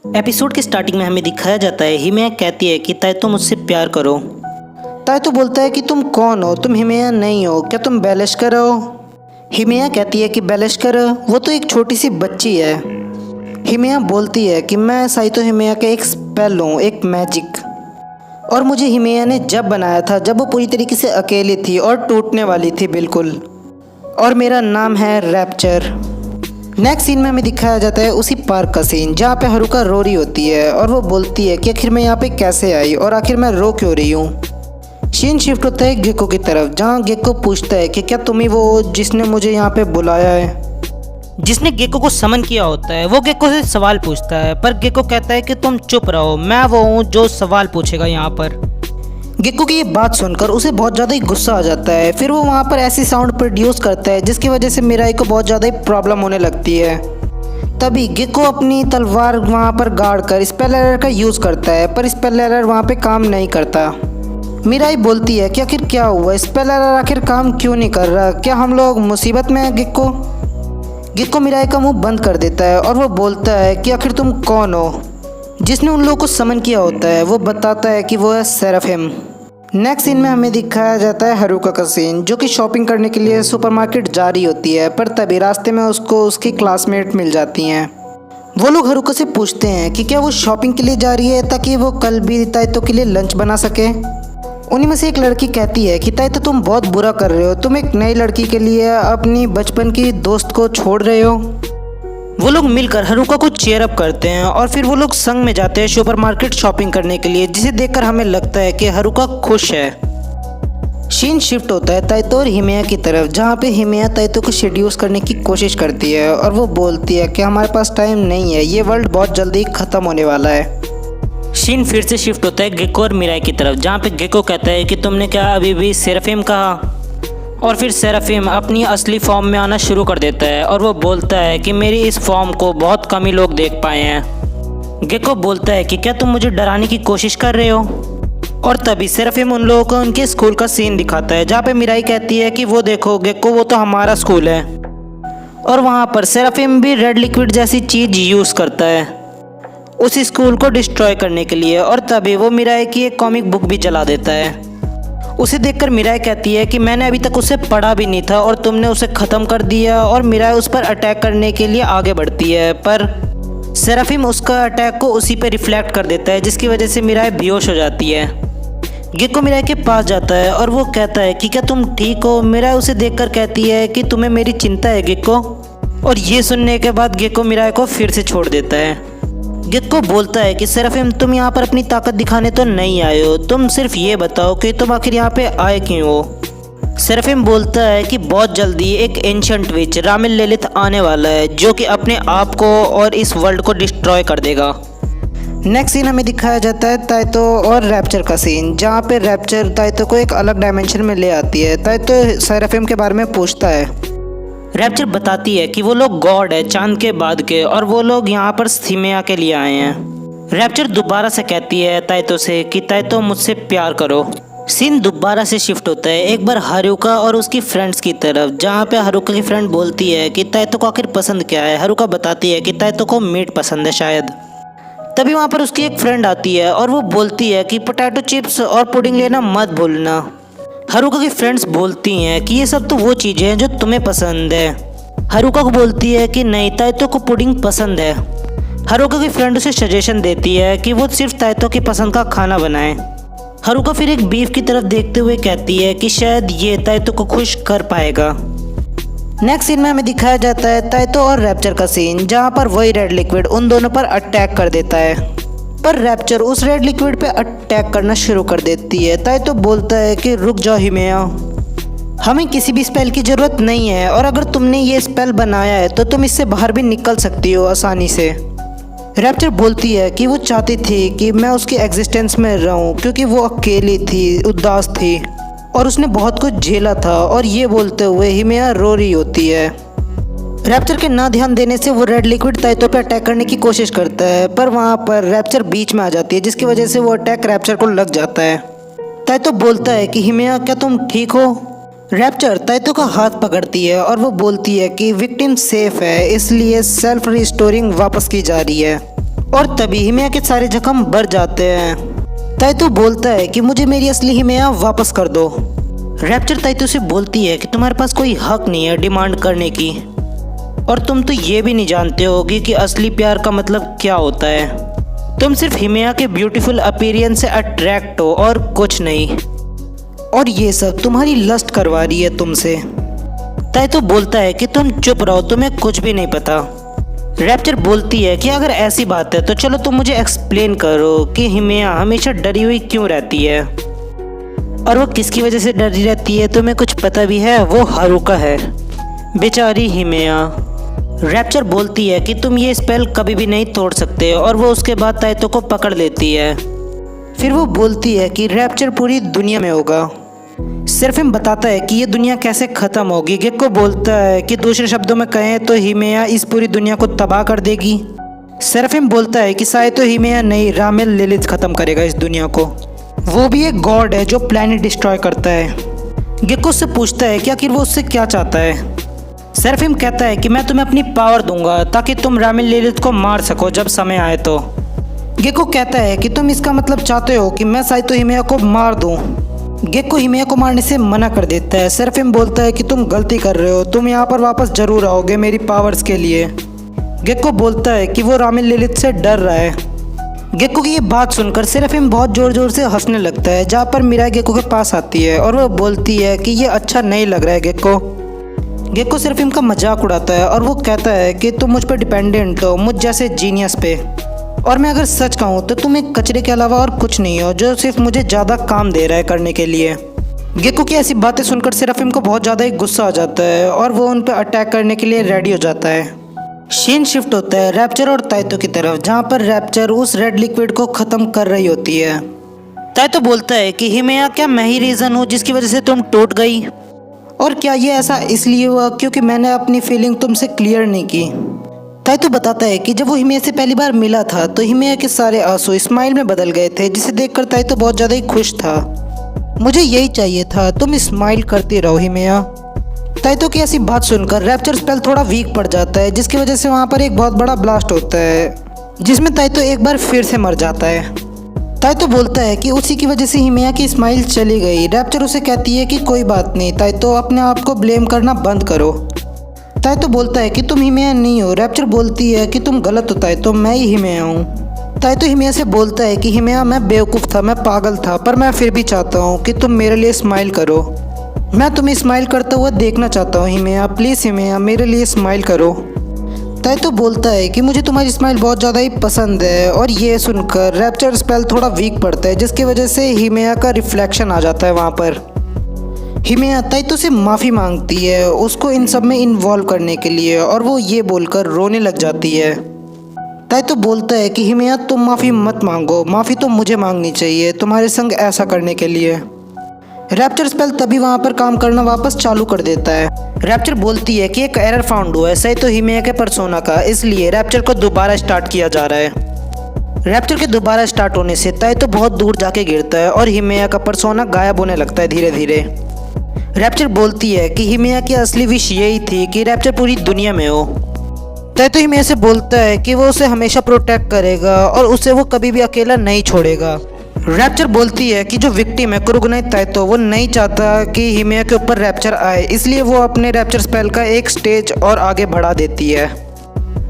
Episode के starting में हमें दिखाया जाता है हिमेया कहती है कि ताइतो मुझसे प्यार करो। ताइतो बोलता है कि तुम कौन हो, तुम हिमेया नहीं हो, क्या तुम बेलिश्कर हो? हिमेया कहती है कि बेलिश्कर वो तो एक छोटी सी बच्ची है। हिमेया बोलती है कि मैं साइतो हिमेया का एक स्पेल हूँ, एक मैजिक, और मुझे हिमेया ने जब बनाया था जब वो पूरी तरीके से अकेली थी और टूटने वाली थी बिल्कुल, और मेरा नाम है रैप्चर। नेक्स्ट सीन में हमें दिखाया जाता है उसी पार्क का सीन जहाँ पे हारुका रो रही होती है और वो बोलती है कि आखिर मैं यहाँ पे कैसे आई और आखिर मैं रो क्यों रही हूँ। सीन शिफ्ट होता है गेको की तरफ जहाँ गेको पूछता है कि क्या तुम ही वो हो जिसने मुझे यहाँ पे बुलाया है। जिसने गेको को समन किया होता है वो गेको से सवाल पूछता है, पर गेको कहता है कि तुम चुप रहो, मैं वो हूँ जो सवाल पूछेगा यहाँ पर। गेको की ये बात सुनकर उसे बहुत ज़्यादा ही गुस्सा आ जाता है। फिर वो वहाँ पर ऐसी साउंड प्रोड्यूस करता है जिसकी वजह से मिराई को बहुत ज़्यादा ही प्रॉब्लम होने लगती है। तभी गेको अपनी तलवार वहाँ पर गाड़ कर स्पेल एरर का यूज़ करता है, पर स्पेल एरर वहाँ पे काम नहीं करता। मिराई बोलती है कि आखिर क्या हुआ, स्पेल एरर आखिर काम क्यों नहीं कर रहा, क्या हम लोग मुसीबत में हैं गेको? गेको मिराई का मुंह बंद कर देता है और वो बोलता है कि आखिर तुम कौन हो? जिसने उन लोगों को समन किया होता है वो बताता है कि वो है सेराफिम। नेक्स्ट सीन में हमें दिखाया जाता है हारुका का सीन जो कि शॉपिंग करने के लिए सुपरमार्केट जा रही होती है, पर तभी रास्ते में उसको उसकी क्लासमेट मिल जाती हैं। वो लोग हारुका से पूछते हैं कि क्या वो शॉपिंग के लिए जा रही है ताकि वो कल भी ताइतो के लिए लंच बना सके। उन्हीं में से एक लड़की कहती है कि ताइतो तुम बहुत बुरा कर रहे हो, तुम एक नई लड़की के लिए अपनी बचपन की दोस्त को छोड़ रहे हो। वो लोग मिलकर हारुका को चीयर अप करते हैं और फिर वो लोग संग में जाते हैं सुपरमार्केट शॉपिंग करने के लिए, जिसे देखकर हमें लगता है कि हारुका खुश है। सीन शिफ्ट होता है ताइतो और हिमेया की तरफ जहाँ पे हिमेया ताइतो को शेड्यूस करने की कोशिश करती है और वो बोलती है कि हमारे पास टाइम नहीं है, ये वर्ल्ड बहुत जल्दी ख़त्म होने वाला है। सीन फिर से शिफ्ट होता है गेको और मिराई की तरफ जहाँ पे गेको कहता है कि तुमने क्या अभी भी सेराफिम कहा? और फिर सेराफिम अपनी असली फॉर्म में आना शुरू कर देता है और वो बोलता है कि मेरी इस फॉर्म को बहुत कम ही लोग देख पाए हैं। गेको बोलता है कि क्या तुम मुझे डराने की कोशिश कर रहे हो? और तभी सेराफिम उन लोगों को उनके स्कूल का सीन दिखाता है जहाँ पे मिराई कहती है कि वो देखो गेको, वो तो हमारा स्कूल है। और वहाँ पर सेराफिम भी रेड लिक्विड जैसी चीज़ यूज़ करता है उस स्कूल को डिस्ट्रॉय करने के लिए, और तभी वो मिराई की एक कॉमिक बुक भी जला देता है। उसे देखकर मिराई कहती है कि मैंने अभी तक उसे पढ़ा भी नहीं था और तुमने उसे ख़त्म कर दिया, और मिराई उस पर अटैक करने के लिए आगे बढ़ती है, पर सेराफिम उसका अटैक को उसी पर रिफ्लेक्ट कर देता है जिसकी वजह से मिराई बेहोश हो जाती है। गेको मिराई के पास जाता है और वो कहता है कि क्या तुम ठीक हो? मिराई उसे देखकर कहती है कि तुम्हें मेरी चिंता है गेको, और ये सुनने के बाद गेको मिराई को फिर से छोड़ देता है। गेको बोलता है कि सेराफिम तुम यहाँ पर अपनी ताकत दिखाने तो नहीं आए हो, तुम सिर्फ ये बताओ कि तुम आखिर यहाँ पे आए क्यों हो। सेराफिम बोलता है कि बहुत जल्दी एक एंशिएंट विच रामिल लेलिथ आने वाला है जो कि अपने आप को और इस वर्ल्ड को डिस्ट्रॉय कर देगा। नेक्स्ट सीन हमें दिखाया जाता है ताइतो और रैप्चर का सीन जहाँ पे रैप्चर ताइतो को एक अलग डायमेंशन में ले आती है। ताइतो सेराफिम के बारे में पूछता है। रैप्चर बताती है कि वो लोग गॉड है चांद के बाद के, और वो लोग यहाँ पर हिमेया के लिए आए हैं। रैप्चर दोबारा से कहती है ताइतो से कि ताइतो मुझसे प्यार करो। सीन दोबारा से शिफ्ट होता है एक बार हारुका और उसकी फ्रेंड्स की तरफ जहाँ पे हारुका की फ्रेंड बोलती है कि ताइतो को आखिर पसंद क्या है। हारुका बताती है कि ताइतो को मीट पसंद है शायद। तभी वहाँ पर उसकी एक फ्रेंड आती है और वो बोलती है कि पोटैटो चिप्स और पुडिंग लेना मत भूलना। हारुका की फ्रेंड्स बोलती हैं कि ये सब तो वो चीज़ें हैं जो तुम्हें पसंद है। हारुका को बोलती है कि नहीं, ताइतो को पुडिंग पसंद है। हारुका की फ्रेंड उसे सजेशन देती है कि वो सिर्फ ताइतो की पसंद का खाना बनाए। हारुका फिर एक बीफ की तरफ देखते हुए कहती है कि शायद ये ताइतो को खुश कर पाएगा। नेक्स्ट सीन में हमें दिखाया जाता है ताइतो और रैप्चर का सीन जहाँ पर वही रेड लिक्विड उन दोनों पर अटैक कर देता है, पर रैप्चर उस रेड लिक्विड पे अटैक करना शुरू कर देती है। ताइतो बोलता है कि रुक जाओ हिमेया, हमें किसी भी स्पेल की ज़रूरत नहीं है, और अगर तुमने ये स्पेल बनाया है तो तुम इससे बाहर भी निकल सकती हो आसानी से। रैप्चर बोलती है कि वो चाहती थी कि मैं उसकी एग्जिस्टेंस में रहूं क्योंकि वो अकेली थी, उदास थी, और उसने बहुत कुछ झेला था। और ये बोलते हुए हिमेया रो रही होती है। रैप्चर के ना ध्यान देने से वो रेड लिक्विड ताइतो पे अटैक करने की कोशिश करता है, पर वहाँ पर रैप्चर बीच में आ जाती है जिसकी वजह से वो अटैक रैप्चर को लग जाता है। ताइतो बोलता है कि हिमेया क्या तुम ठीक हो? रैप्चर ताइतो का हाथ पकड़ती है और वो बोलती है कि विक्टिम सेफ है, इसलिए सेल्फ रिस्टोरिंग वापस की जा रही है। और तभी हिमेया के सारे जख्म भर जाते हैं। ताइतो बोलता है कि मुझे मेरी असली हिमेया वापस कर दो। रैप्चर ताइतो से बोलती है कि तुम्हारे पास कोई हक नहीं है डिमांड करने की, और तुम तो ये भी नहीं जानते होगी कि असली प्यार का मतलब क्या होता है। तुम सिर्फ हिमेया के ब्यूटीफुल अपीयरेंस से अट्रैक्ट हो और कुछ नहीं, और ये सब तुम्हारी लस्ट करवा रही है तुमसे। ताइतो बोलता है कि तुम चुप रहो, तुम्हें कुछ भी नहीं पता। रैप्चर बोलती है कि अगर ऐसी बात है तो चलो तुम मुझे एक्सप्लेन करो कि हिमेया हमेशा डरी हुई क्यों रहती है, और वो किसकी वजह से डरी रहती है। तुम्हें कुछ पता भी है? वो हारुका है। बेचारी हिमेया। रैप्चर बोलती है कि तुम ये स्पेल कभी भी नहीं तोड़ सकते, और वो उसके बाद ताइतो को पकड़ लेती है। फिर वो बोलती है कि रैप्चर पूरी दुनिया में होगा। सेराफिम बताता है कि ये दुनिया कैसे ख़त्म होगी। गेक्को बोलता है कि दूसरे शब्दों में कहें तो हिमेया इस पूरी दुनिया को तबाह कर देगी। सेराफिम बोलता है कि शायद तो हिमेया नहीं, रामेल लिलिथ ख़त्म करेगा इस दुनिया को। वो भी एक गॉड है जो प्लैनेट डिस्ट्रॉय करता है। गेक्को से पूछता है कि आखिर वो उससे क्या चाहता है। सेराफिम कहता है कि मैं तुम्हें अपनी पावर दूंगा ताकि तुम रामेल लिलिथ को मार सको जब समय आए तो। गेक्को कहता है कि तुम इसका मतलब चाहते हो कि मैं साइतो हिमेया को मार दूं। गेक्को हिमेया को मारने से मना कर देता है। सेराफिम बोलता है कि तुम गलती कर रहे हो, तुम यहाँ पर वापस जरूर आओगे मेरी पावर्स के लिए। गेक्को बोलता है कि वो रामेल लिलिथ से डर रहा है। गेक्को की ये बात सुनकर सेराफिम बहुत ज़ोर ज़ोर से हंसने लगता है, जहाँ पर मीरा गेक्को के पास आती है और वो बोलती है कि ये अच्छा नहीं लग रहा है गेक्को। गेक्को सेराफिम का मजाक उड़ाता है और वो कहता है कि तुम मुझ पर डिपेंडेंट हो, मुझ जैसे जीनियस पे, और मैं अगर सच कहूँ तो तुम एक कचरे के अलावा और कुछ नहीं हो जो सिर्फ मुझे ज़्यादा काम दे रहा है करने के लिए। गेक्को की ऐसी बातें सुनकर सेराफिम को बहुत ज़्यादा ही गुस्सा आ जाता है और वो उन पर अटैक करने के लिए रेडी हो जाता है। सीन शिफ्ट होता है रैप्चर और ताइतो की तरफ, जहाँ पर रैप्चर उस रेड लिक्विड को ख़त्म कर रही होती है। ताइतो बोलता है कि हिमेया, क्या मैं ही रीज़न हूँ जिसकी वजह से तुम टूट गई, और क्या ये ऐसा इसलिए हुआ क्योंकि मैंने अपनी फीलिंग तुमसे क्लियर नहीं की। ताइतो बताता है कि जब वो हिमेया से पहली बार मिला था तो हिमेया के सारे आंसू स्माइल में बदल गए थे, जिसे देखकर ताइतो बहुत ज़्यादा ही खुश था। मुझे यही चाहिए था, तुम स्माइल करती रहो हिमेया। ताइतो की ऐसी बात सुनकर रैप्चर स्पेल थोड़ा वीक पड़ जाता है, जिसकी वजह से वहाँ पर एक बहुत बड़ा ब्लास्ट होता है जिसमें ताइतो एक बार फिर से मर जाता है। ताइतो बोलता है कि उसी की वजह से हिमेया की स्माइल चली गई। रैप्चर उसे कहती है कि कोई बात नहीं ताइतो, अपने आप को ब्लेम करना बंद करो। ताइतो बोलता है कि तुम हिमेया नहीं हो। रैप्चर बोलती है कि तुम गलत हो ताइतो, मैं ही हिमेया हूँ। ताइतो हिमेया से बोलता है कि हिमेया, मैं बेवकूफ़ था, मैं पागल था, पर मैं फिर भी चाहता हूँ कि तुम मेरे लिए स्माइल करो। मैं तुम्हें स्माइल करता हुआ देखना चाहता हूँ हिमेया, प्लीज़ हिमेया मेरे लिए स्माइल करो। ताइतो बोलता है कि मुझे तुम्हारी स्माइल बहुत ज़्यादा ही पसंद है, और ये सुनकर रैप्चर स्पेल थोड़ा वीक पड़ता है, जिसकी वजह से हिमेया का रिफ्लेक्शन आ जाता है वहाँ पर। हिमेया ताइतो से माफ़ी मांगती है उसको इन सब में इन्वॉल्व करने के लिए, और वो ये बोलकर रोने लग जाती है। ताइतो बोलता है कि हिमेया, तुम माफ़ी मत मांगो, माफ़ी तो मुझे मांगनी चाहिए तुम्हारे संग ऐसा करने के लिए। रैप्चर स्पेल तभी वहाँ पर काम करना वापस चालू कर देता है। रैप्चर बोलती है कि एक एरर फाउंड हुआ है साइतो हिमेया के पर्सोना का, इसलिए रैप्चर को दोबारा स्टार्ट किया जा रहा है। रैप्चर के दोबारा स्टार्ट होने से ताइतो बहुत दूर जाके गिरता है और हिमेया का पर्सोना गायब होने लगता है धीरे धीरे। रैप्चर बोलती है कि हिमेया की असली विश यही थी कि रैप्चर पूरी दुनिया में हो। ताइतो हिमेया से बोलता है कि वो उसे हमेशा प्रोटेक्ट करेगा और उसे वो कभी भी अकेला नहीं छोड़ेगा। रैप्चर बोलती है कि जो विक्टिम है कुरुगुनाई ताइतो, वो नहीं चाहता कि हिमेया के ऊपर रैप्चर आए, इसलिए वो अपने रैप्चर स्पेल का एक स्टेज और आगे बढ़ा देती है,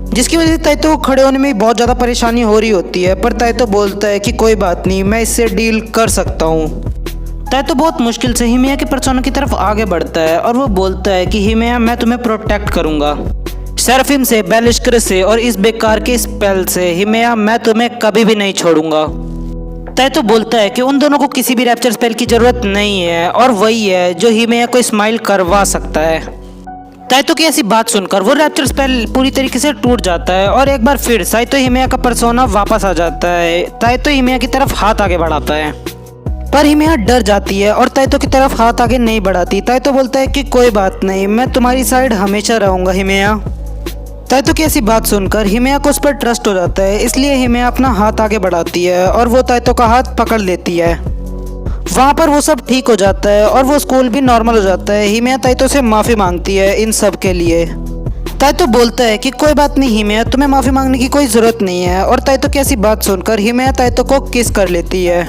जिसकी वजह से ताइतो को खड़े होने में बहुत ज़्यादा परेशानी हो रही होती है। पर ताइतो बोलता है कि कोई बात नहीं, मैं इससे डील कर सकता हूँ। ताइतो बहुत मुश्किल से हिमेया के पर्सोना की तरफ आगे बढ़ता है और वो बोलता है कि हिमेया, मैं तुम्हें प्रोटेक्ट करूँगा सेराफिम से, बेलिस्कर से और इस बेकार के स्पेल से। हिमेया, मैं तुम्हें कभी भी नहीं छोड़ूंगा। ताइतो बोलता है कि उन दोनों को किसी भी रैप्चर स्पेल की ज़रूरत नहीं है, और वही है जो हिमेया को स्माइल करवा सकता है। ताइतो की ऐसी बात सुनकर वो रैप्चर स्पेल पूरी तरीके से टूट जाता है और एक बार फिर साइतो हिमेया का पर्सोना वापस आ जाता है। ताइतो हिमेया की तरफ हाथ आगे बढ़ाता है, पर हिमेया डर जाती है और ताइतो की तरफ हाथ आगे नहीं बढ़ाती। ताइतो बोलता है कि कोई बात नहीं, मैं तुम्हारी साइड हमेशा रहूँगा हिमेया। ताइतो की ऐसी बात सुनकर हिमेया को उस पर ट्रस्ट हो जाता है, इसलिए हिमेया अपना हाथ आगे बढ़ाती है और वो ताइतो का हाथ पकड़ लेती है। वहाँ पर वो सब ठीक हो जाता है और वो स्कूल भी नॉर्मल हो जाता है। हिमेया ताइतो से माफ़ी मांगती है इन सब के लिए। ताई तो बोलता है कि कोई बात नहीं हिमेया, तुम्हें माफ़ी मांगने की कोई ज़रूरत नहीं है। और ताई तो कैसी बात सुनकर हिमेया ताई तो को किस कर लेती है।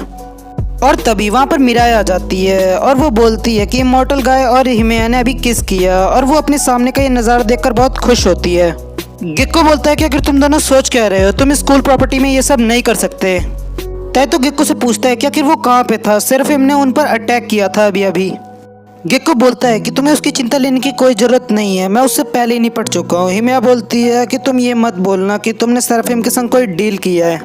और तभी वहाँ पर मिराई आ जाती है और वो बोलती है कि इमॉर्टल गाय और हिमेया ने अभी किस किया, और वो अपने सामने का ये नज़ारा देखकर बहुत खुश होती है। गेक्को बोलता है कि अगर तुम दोनों सोच क्या रहे हो, तुम स्कूल प्रॉपर्टी में ये सब नहीं कर सकते। ताई तो गेक्को से पूछता है कि आखिर वो कहाँ पे था, सिर्फ हमने उन पर अटैक किया था अभी अभी। गेक्को बोलता है कि तुम्हें उसकी चिंता लेने की कोई ज़रूरत नहीं है, मैं उससे पहले ही निपट चुका हूँ। हिमेया बोलती है कि तुम ये मत बोलना कि तुमने सेराफिम के संग कोई डील किया है।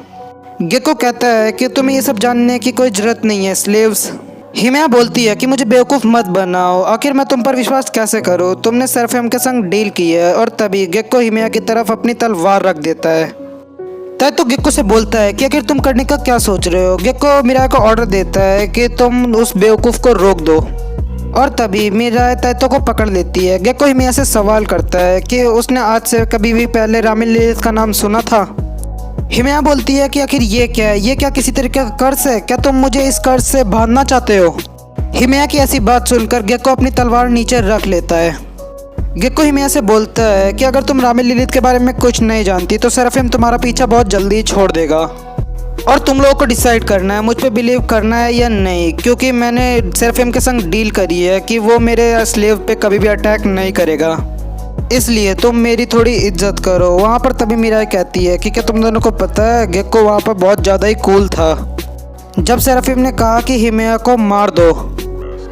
गेक्को कहता है कि तुम्हें ये सब जानने की कोई ज़रूरत नहीं है स्लेव्स। हिमेया बोलती है कि मुझे बेवकूफ़ मत बनाओ, आखिर मैं तुम पर विश्वास कैसे करूँ, तुमने सेराफिम के संग डील की है। और तभी गेक्को हिमेया की तरफ अपनी तलवार रख देता है। ताई तो गेक्को से बोलता है कि आखिर तुम करने का क्या सोच रहे हो। गेक्को मिराई को ऑर्डर देता है कि तुम उस बेवकूफ़ को रोक दो। और तभी मिराई ताइतो को पकड़ लेती है। गेक्को हिमेया से सवाल करता है कि उसने आज से कभी भी पहले रामिन लिलिथ का नाम सुना था। हिमेया बोलती है कि आखिर ये क्या है, ये क्या किसी तरीके का कर्ज है, क्या तुम मुझे इस कर्ज से बांधना चाहते हो। हिमेया की ऐसी बात सुनकर गेक्को अपनी तलवार नीचे रख लेता है। गेक्को हिमेया से बोलता है कि अगर तुम रामिन लिलिथ के बारे में कुछ नहीं जानती तो सेराफिम तुम्हारा पीछा बहुत जल्दी छोड़ देगा, और तुम लोगों को डिसाइड करना है मुझ पे बिलीव करना है या नहीं, क्योंकि मैंने सेराफिम के संग डील करी है कि वो मेरे स्लेव पे कभी भी अटैक नहीं करेगा, इसलिए तुम मेरी थोड़ी इज्जत करो। वहाँ पर तभी मिराई कहती है कि क्या तुम दोनों को पता है गेक्को वहाँ पर बहुत ज़्यादा ही कूल था जब सेराफिम ने कहा कि हिमेया को मार दो।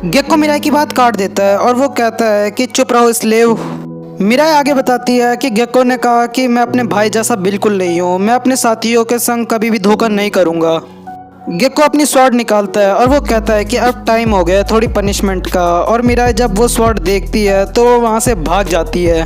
गेक्को मिराई की बात काट देता है और वो कहता है कि चुप रहो स्लेव। मिराई आगे बताती है कि गेक्को ने कहा कि मैं अपने भाई जैसा बिल्कुल नहीं हूँ, मैं अपने साथियों के संग कभी भी धोखा नहीं करूँगा। गेक्को अपनी स्वॉर्ड निकालता है और वो कहता है कि अब टाइम हो गया थोड़ी पनिशमेंट का। और मिराई जब वो स्वॉर्ड देखती है तो वो वहाँ से भाग जाती है।